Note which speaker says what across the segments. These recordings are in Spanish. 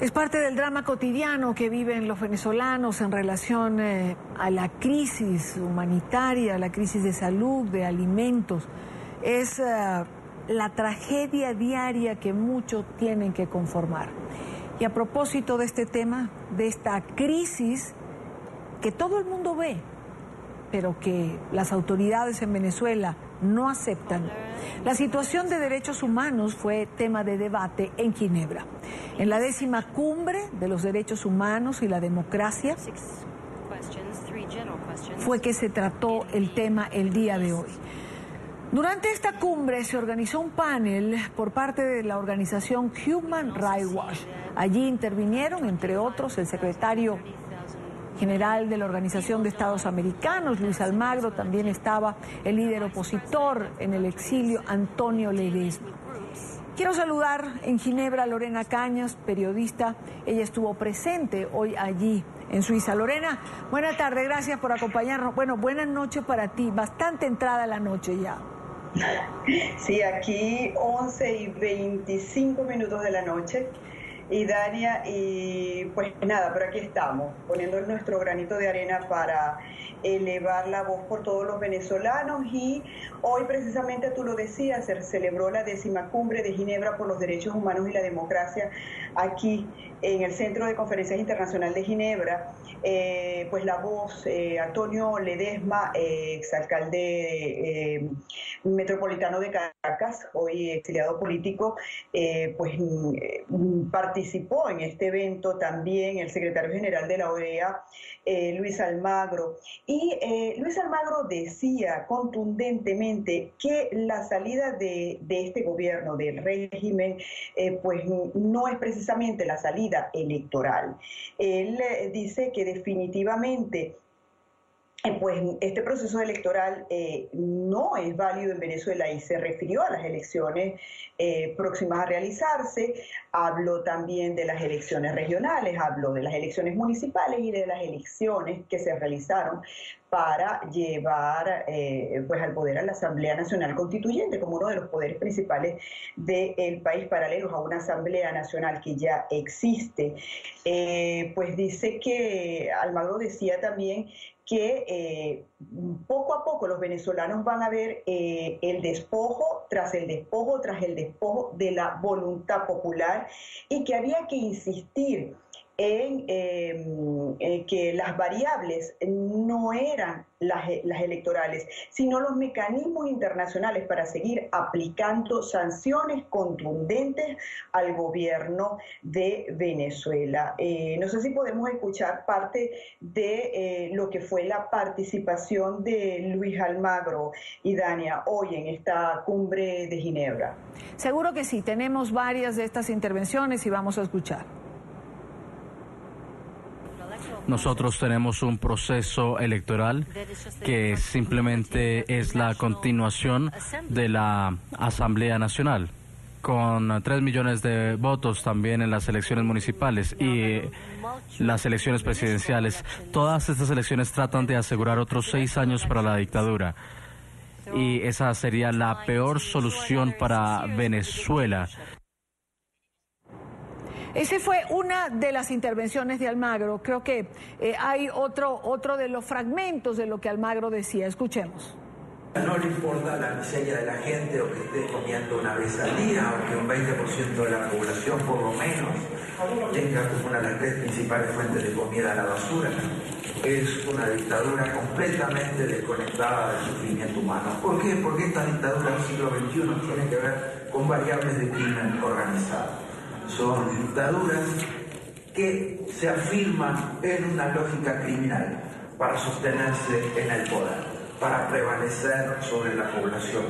Speaker 1: Es parte del drama cotidiano que viven los venezolanos en relación a la crisis humanitaria, a la crisis de salud, de alimentos. Es la tragedia diaria que muchos tienen que conformar. Y a propósito de este tema, de esta crisis que todo el mundo ve, pero que las autoridades en Venezuela no aceptan, la situación de derechos humanos fue tema de debate en Ginebra. En la 10ª cumbre de los derechos humanos y la democracia fue que se trató el tema el día de hoy. Durante esta cumbre se organizó un panel por parte de la organización Human Rights Watch. Allí intervinieron, entre otros, el secretario general de la Organización de Estados Americanos, Luis Almagro, también estaba el líder opositor en el exilio, Antonio Ledesma. Quiero saludar en Ginebra a Lorena Cañas, periodista. Ella estuvo presente hoy allí en Suiza. Lorena, buena tarde, gracias por acompañarnos. Bueno, buenas noches para ti, bastante entrada la noche ya.
Speaker 2: Sí, aquí 11:25 de la noche. Y Dania, y pues nada, pero aquí estamos, poniendo nuestro granito de arena para elevar la voz por todos los venezolanos. Y hoy precisamente, tú lo decías, se celebró la 10ª cumbre de Ginebra por los derechos humanos y la democracia aquí en el Centro de Conferencias Internacional de Ginebra. Pues la voz, Antonio Ledesma, exalcalde metropolitano de Caracas, hoy exiliado político, pues participó en este evento también el secretario general de la OEA, Luis Almagro. Y Luis Almagro decía contundentemente que la salida de este gobierno, del régimen, pues no es precisamente la salida electoral. Él dice que definitivamente pues este proceso electoral no es válido en Venezuela, y se refirió a las elecciones próximas a realizarse. Habló también de las elecciones regionales, habló de las elecciones municipales y de las elecciones que se realizaron para llevar pues al poder a la Asamblea Nacional Constituyente como uno de los poderes principales del país, paralelos a una Asamblea Nacional que ya existe. Pues dice que Almagro decía también que poco a poco los venezolanos van a ver el despojo tras el despojo tras el despojo de la voluntad popular, y que había que insistir en que las variables no eran las electorales, sino los mecanismos internacionales para seguir aplicando sanciones contundentes al gobierno de Venezuela. No sé si podemos escuchar parte de lo que fue la participación de Luis Almagro y Dania hoy en esta cumbre de Ginebra.
Speaker 1: Seguro que sí, tenemos varias de estas intervenciones y vamos a escuchar.
Speaker 3: Nosotros tenemos un proceso electoral que simplemente es la continuación de la Asamblea Nacional, con 3 millones de votos también en las elecciones municipales y las elecciones presidenciales. Todas estas elecciones tratan de asegurar otros 6 años para la dictadura, y esa sería la peor solución para Venezuela.
Speaker 1: Esa fue una de las intervenciones de Almagro. Creo que hay otro de los fragmentos de lo que Almagro decía. Escuchemos.
Speaker 4: No le importa la miseria de la gente, o que esté comiendo una vez al día, o que un 20% de la población por lo menos tenga como una de las 3 principales fuentes de comida la basura. Es una dictadura completamente desconectada del sufrimiento humano. ¿Por qué? Porque esta dictadura del siglo XXI tiene que ver con variables de crimen organizado. Son dictaduras que se afirman en una lógica criminal para sostenerse en el poder, para prevalecer sobre la población.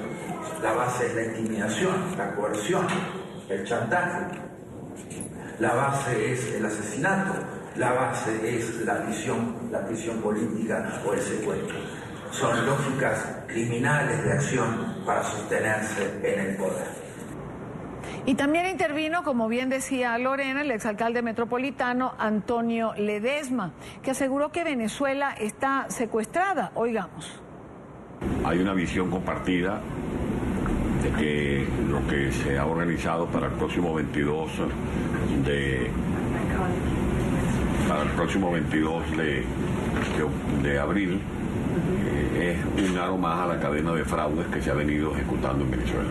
Speaker 4: La base es la intimidación, la coerción, el chantaje. La base es el asesinato, la base es la prisión política o el secuestro. Son lógicas criminales de acción para sostenerse en el poder.
Speaker 1: Y también intervino, como bien decía Lorena, el exalcalde metropolitano Antonio Ledesma, que aseguró que Venezuela está secuestrada. Oigamos.
Speaker 5: Hay una visión compartida de que lo que se ha organizado para el próximo 22 de próximo 22 de abril, es un aro más a la cadena de fraudes que se ha venido ejecutando en Venezuela.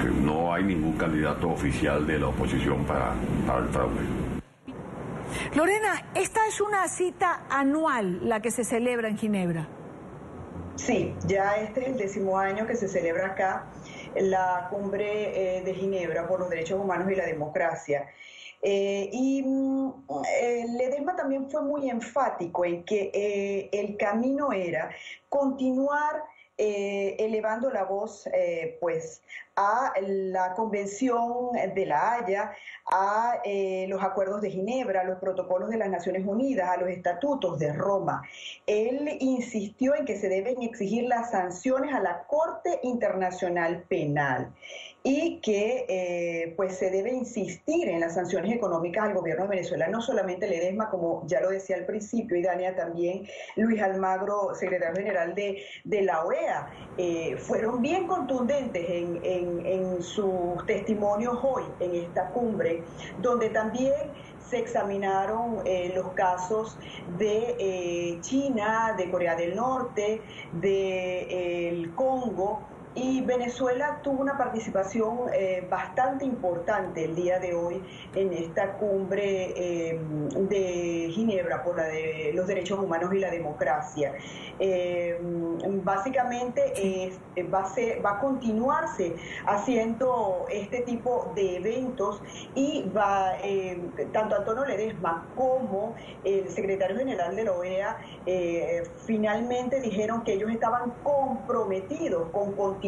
Speaker 5: Que no hay ningún candidato oficial de la oposición para el fraude.
Speaker 1: Lorena, esta es una cita anual la que se celebra en Ginebra.
Speaker 2: Sí, ya este es el 10º año que se celebra acá la cumbre de Ginebra por los derechos humanos y la democracia. Ledesma también fue muy enfático en que el camino era continuar elevando la voz pues a la Convención de La Haya, a los acuerdos de Ginebra, a los protocolos de las Naciones Unidas, a los estatutos de Roma. Él insistió en que se deben exigir las sanciones a la Corte Internacional Penal y que pues se debe insistir en las sanciones económicas al gobierno de Venezuela, no solamente Ledesma, como ya lo decía al principio, y Dania también, Luis Almagro, secretario general de la OEA, fueron bien contundentes en sus testimonios hoy en esta cumbre, donde también se examinaron los casos de China, de Corea del Norte, del Congo, y Venezuela tuvo una participación bastante importante el día de hoy en esta cumbre de Ginebra por la de los derechos humanos y la democracia. Básicamente va a continuarse haciendo este tipo de eventos y tanto Antonio Ledesma como el secretario general de la OEA finalmente dijeron que ellos estaban comprometidos con continuar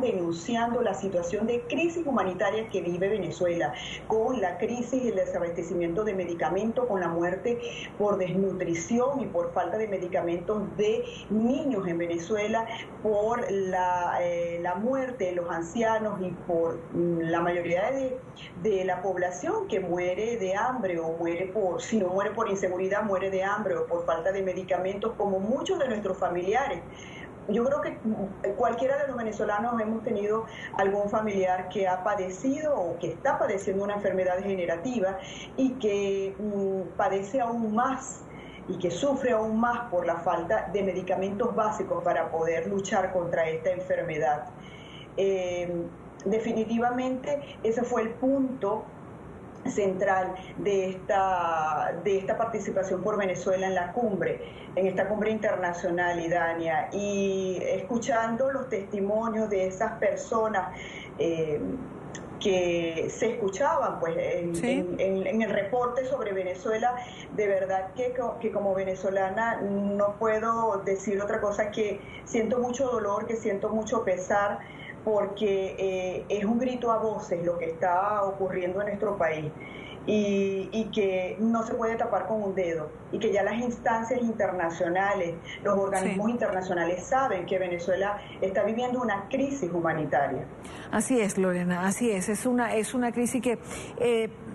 Speaker 2: denunciando la situación de crisis humanitaria que vive Venezuela, con la crisis y el desabastecimiento de medicamentos, con la muerte por desnutrición y por falta de medicamentos de niños en Venezuela, por la muerte de los ancianos y por la mayoría de la población que muere de hambre o si no muere por inseguridad, muere de hambre o por falta de medicamentos, como muchos de nuestros familiares. Yo creo que cualquiera de los venezolanos hemos tenido algún familiar que ha padecido o que está padeciendo una enfermedad degenerativa y que padece aún más y que sufre aún más por la falta de medicamentos básicos para poder luchar contra esta enfermedad. Definitivamente ese fue el punto central de esta participación por Venezuela en la cumbre, en esta cumbre internacional, Idania, y escuchando los testimonios de esas personas que se escuchaban pues en el reporte sobre Venezuela, de verdad que como venezolana no puedo decir otra cosa que siento mucho dolor, que siento mucho pesar, porque es un grito a voces lo que está ocurriendo en nuestro país y que no se puede tapar con un dedo, y que ya las instancias internacionales, los organismos internacionales saben que Venezuela está viviendo una crisis humanitaria.
Speaker 1: Así es, Lorena, así es. Es una crisis que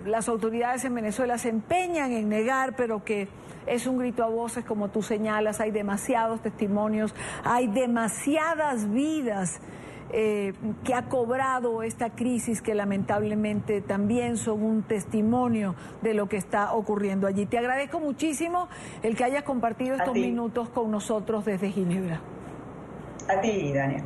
Speaker 1: las autoridades en Venezuela se empeñan en negar, pero que es un grito a voces, como tú señalas. Hay demasiados testimonios, hay demasiadas vidas que ha cobrado esta crisis, que lamentablemente también son un testimonio de lo que está ocurriendo allí. Te agradezco muchísimo el que hayas compartido estos minutos con nosotros desde Ginebra.
Speaker 2: A ti, Dania.